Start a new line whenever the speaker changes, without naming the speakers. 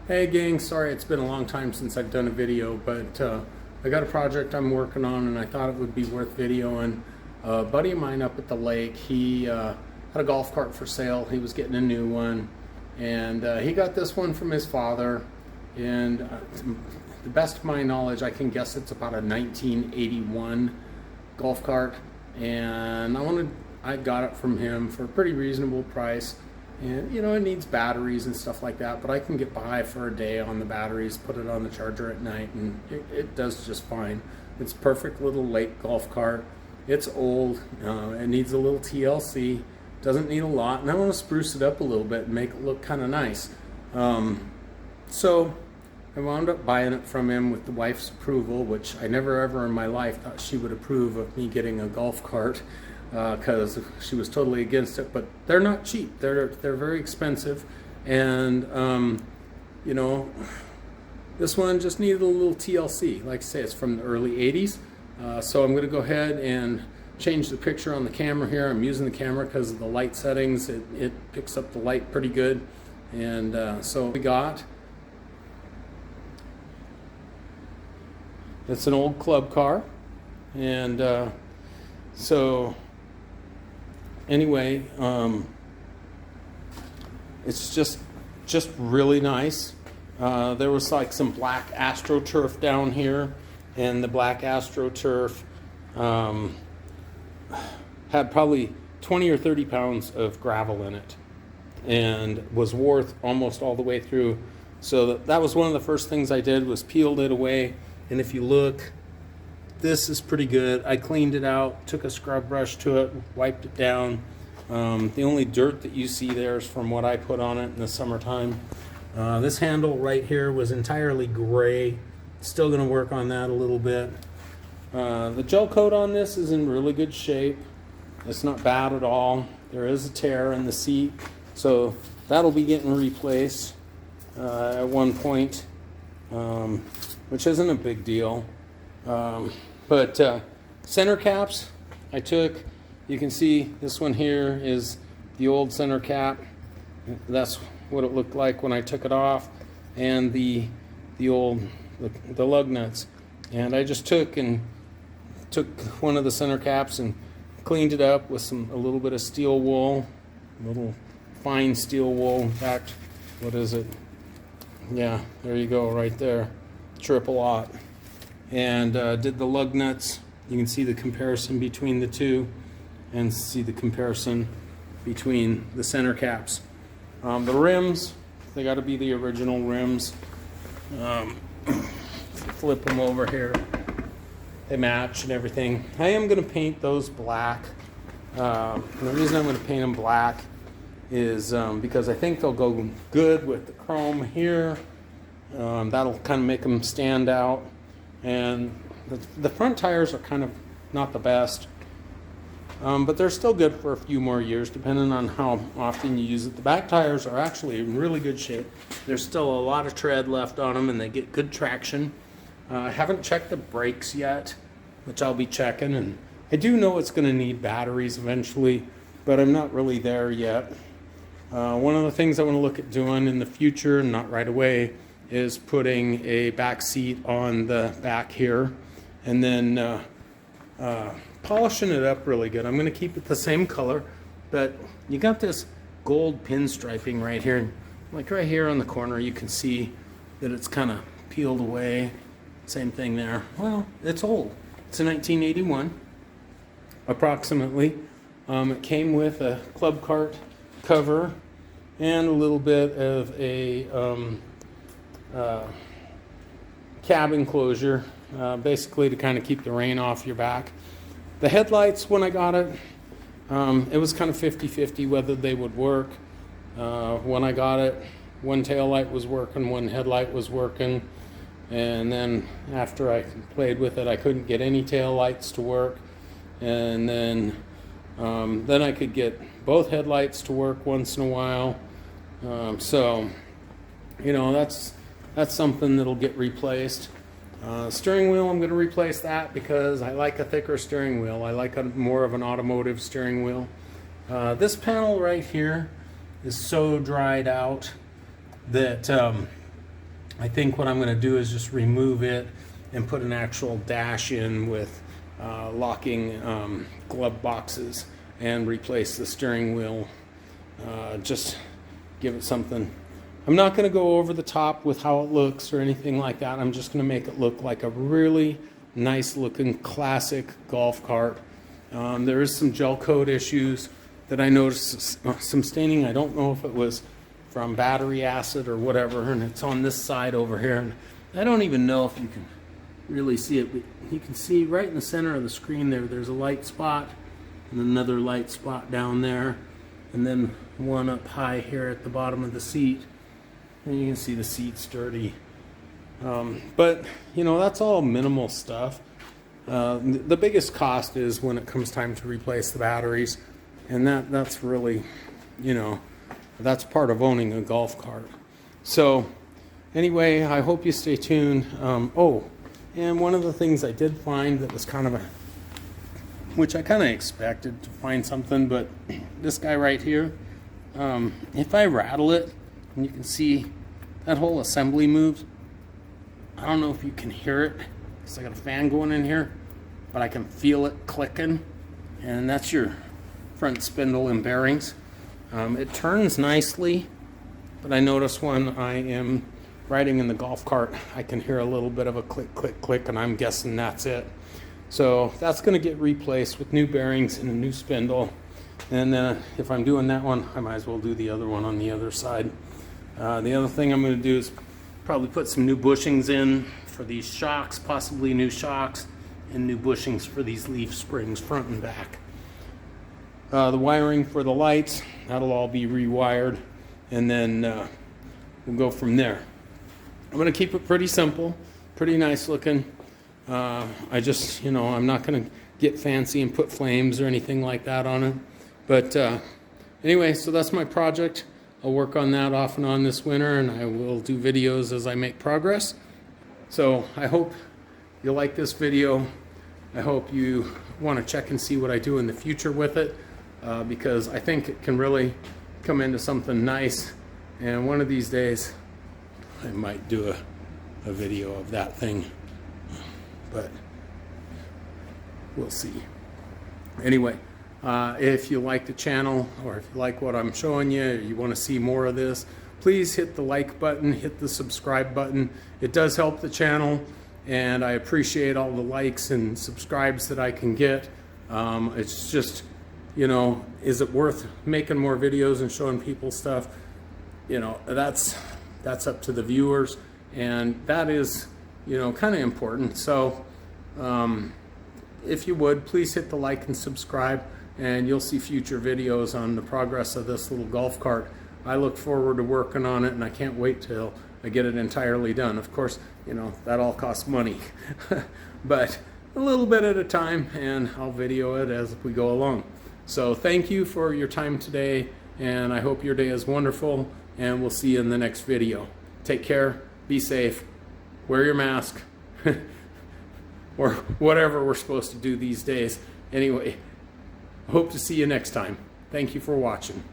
Hey gang, sorry it's been a long time since I've done a video, but I got a project I'm working on and I thought it would be worth videoing. A buddy of mine up at the lake, he had a golf cart for sale. He was getting a new one, and he got this one from his father, and to the best of my knowledge, I can guess it's about a 1981 golf cart, and I got it from him for a pretty reasonable price. And you know, it needs batteries and stuff like that, but I can get by for a day on the batteries, put it on the charger at night, and it does just fine. It's a perfect little lake golf cart. It's old, it needs a little TLC, doesn't need a lot, and I want to spruce it up a little bit and make it look kind of nice. So I wound up buying it from him with the wife's approval, which I never ever in my life thought she would approve of me getting a golf cart, because she was totally against it. But they're not cheap. They're very expensive, and you know, this one just needed a little TLC. Like I say, it's from the early 80s. So I'm going to go ahead and change the picture on the camera here. I'm using the camera because of the light settings. It picks up the light pretty good, and so we got. It's an old club car, and so anyway, it's just really nice. There was like some black AstroTurf down here, and the black AstroTurf had probably 20 or 30 pounds of gravel in it, and was worth almost all the way through. So that was one of the first things I did, was peeled it away. And if you look, this is pretty good. I cleaned it out, took a scrub brush to it, wiped it down. The only dirt that you see there is from what I put on it in the summertime. This handle right here was entirely gray. Still going to work on that a little bit. The gel coat on this is in really good shape. It's not bad at all. There is a tear in the seat, so that'll be getting replaced at one point. Which isn't a big deal. But center caps I took, you can see this one here is the old center cap. That's what it looked like when I took it off, and the lug nuts. And I just took one of the center caps and cleaned it up with a little bit of steel wool, a little fine steel wool. In fact, what is it? Yeah, there you go, right there. Triple aught. And did the lug nuts. You can see the comparison between the two, and see the comparison between the center caps. The rims, they got to be the original rims. Flip them over here. They match and everything. I am going to paint those black. The reason I'm going to paint them black is because I think they'll go good with the chrome here. That'll kind of make them stand out. And the front tires are kind of not the best, but they're still good for a few more years depending on how often you use it. The back tires are actually in really good shape. There's still a lot of tread left on them, and they get good traction. I haven't checked the brakes yet, which I'll be checking, and I do know it's going to need batteries eventually, but I'm not really there yet. One of the things I want to look at doing in the future, not right away, is putting a back seat on the back here, and then polishing it up really good. I'm going to keep it the same color, but you got this gold pinstriping right here. Like right here on the corner, you can see that it's kind of peeled away. Same thing there. Well, it's old. It's a 1981, approximately. It came with a club cart cover and a little bit of a cab enclosure, basically to kind of keep the rain off your back. The headlights, when I got it, it was kind of 50-50 whether they would work. When I got it, one tail light was working, one headlight was working, and then after I played with it, I couldn't get any tail lights to work, and then I could get both headlights to work once in a while. So you know, that's something that'll get replaced. Steering wheel, I'm going to replace that because I like a thicker steering wheel. I like more of an automotive steering wheel. This panel right here is so dried out that I think what I'm going to do is just remove it and put an actual dash in with locking glove boxes and replace the steering wheel. Just give it something. I'm not going to go over the top with how it looks or anything like that. I'm just going to make it look like a really nice looking classic golf cart. There is some gel coat issues that I noticed, some staining. I don't know if it was from battery acid or whatever, and it's on this side over here. And I don't even know if you can really see it, but you can see right in the center of the screen there's a light spot and another light spot down there, and then one up high here at the bottom of the seat. And you can see the seat's dirty. But, you know, that's all minimal stuff. The biggest cost is when it comes time to replace the batteries. And that's really, you know, that's part of owning a golf cart. So, anyway, I hope you stay tuned. Oh, and one of the things I did find that was kind of which I kind of expected to find something, but this guy right here, if I rattle it, and you can see that whole assembly moves. I don't know if you can hear it because I got a fan going in here, but I can feel it clicking, and that's your front spindle and bearings. It turns nicely, but I notice when I am riding in the golf cart, I can hear a little bit of a click, click, click, and I'm guessing that's it. So that's going to get replaced with new bearings and a new spindle. And if I'm doing that one, I might as well do the other one on the other side. The other thing I'm going to do is probably put some new bushings in for these shocks, possibly new shocks, and new bushings for these leaf springs front and back. The wiring for the lights, that'll all be rewired, and then we'll go from there. I'm going to keep it pretty simple, pretty nice looking. I just, you know, I'm not going to get fancy and put flames or anything like that on it. But anyway, so that's my project. I'll work on that off and on this winter, and I will do videos as I make progress. So I hope you like this video. I hope you want to check and see what I do in the future with it, because I think it can really come into something nice. And one of these days, I might do a video of that thing. But we'll see. Anyway, if you like the channel, or if you like what I'm showing you, or you want to see more of this, please hit the like button, hit the subscribe button. It does help the channel, and I appreciate all the likes and subscribes that I can get. It's just, you know, is it worth making more videos and showing people stuff? You know, that's up to the viewers, and that is, you know, kind of important. So if you would, please hit the like and subscribe, and you'll see future videos on the progress of this little golf cart. I look forward to working on it, and I can't wait till I get it entirely done. Of course, you know, that all costs money, but a little bit at a time, and I'll video it as we go along. So thank you for your time today, and I hope your day is wonderful, and we'll see you in the next video. Take care, be safe, wear your mask, or whatever we're supposed to do these days. Anyway, hope to see you next time. Thank you for watching.